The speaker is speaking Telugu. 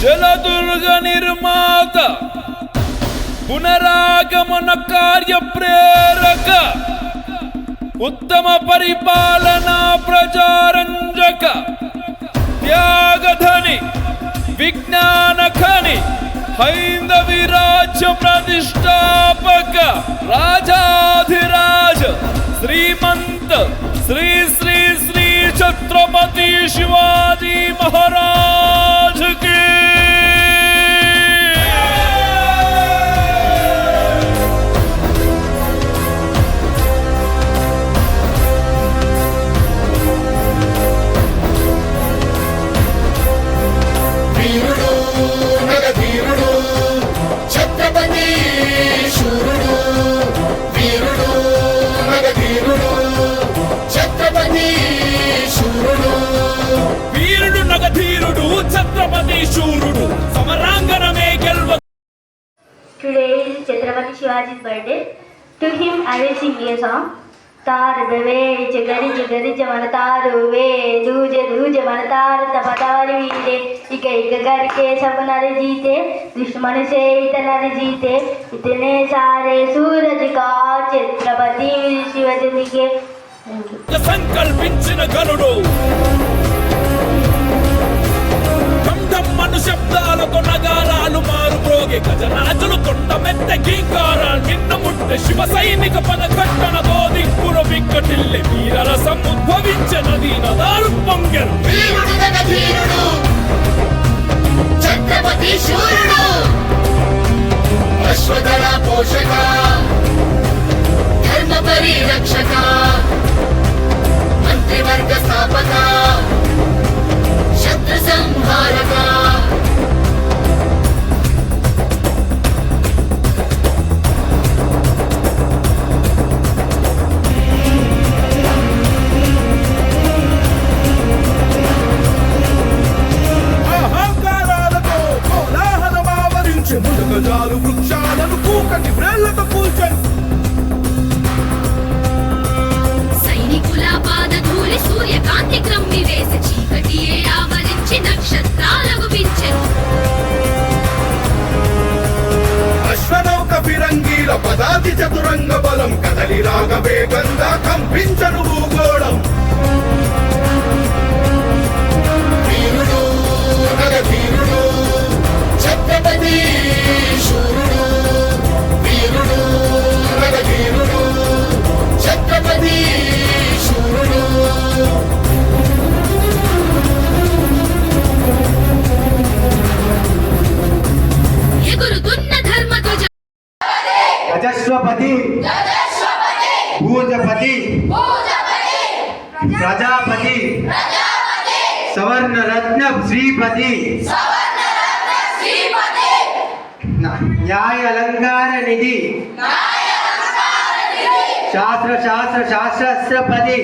జలదుర్గ నిర్మాత పునరాగమన కార్య ప్రేరక ఉత్తమ పరిపాలనా ప్రజారంజక త్యాగధని విజ్ఞానఖని హైందవి రాజ్య ప్రతిష్టాపక రాజాధిరాజ శ్రీమంత శ్రీ శ్రీ శ్రీ ఛత్రపతి శివాజీ మహారాజ్ కి Today is Chhatrapati Shivaji's birthday. To him I will sing a song. Tarve jagarij garij manataru ve duje manataru tapadari veete ika karke sab nar jeete दुश्मन से इतना जीते इतने सारे सूरज का छत्रपति शिवाजी के సంకల్పించిన గనుడు శబ్దాలతో నగారాలు మారు ప్రోగే గజరాజులు తొండ మెత్త గీకారాలు నిన్న ముట్ట శివ సైనిక పద కట్టనతో దిక్కుల విక్కటిల్లె వీరరసం ఉద్భవించనది నదాలు పొంగెరు ఛత్రపతి శూరుడు అశ్వదళ పోషక ధర్మ పరిరక్షక మంత్రివర్గ స్థాపక శత్రు సంహారక ముడగజాలు వృక్షాలను కూకటి వ్రేళ్లతో కూల్చని సైనికుల పాదధూళి సూర్యకాంతి క్రమ్మి వేసి చీకటియే ఆవరించి నక్షత్రాలకు పెంచెను అశ్వనౌక ఫిరంగీల పదాతి చతురంగ బలం కదలి రాగ వేగంగా కంపించను భూగోళం వీరుడు నగధీరుడు ఛత్రపతి శూరుడు వీరుడు నగధీరుడు ఛత్రపతి శూరుడు ఎగురుతున్న ధర్మధ్వజ గజస్వపతి భూజపతి ప్రజాపతి సవర్ణరత్న శ్రీపతి న్యాయ అలంకార నిధి శాస్త్ర శాస్త్ర శాస్త్రపతి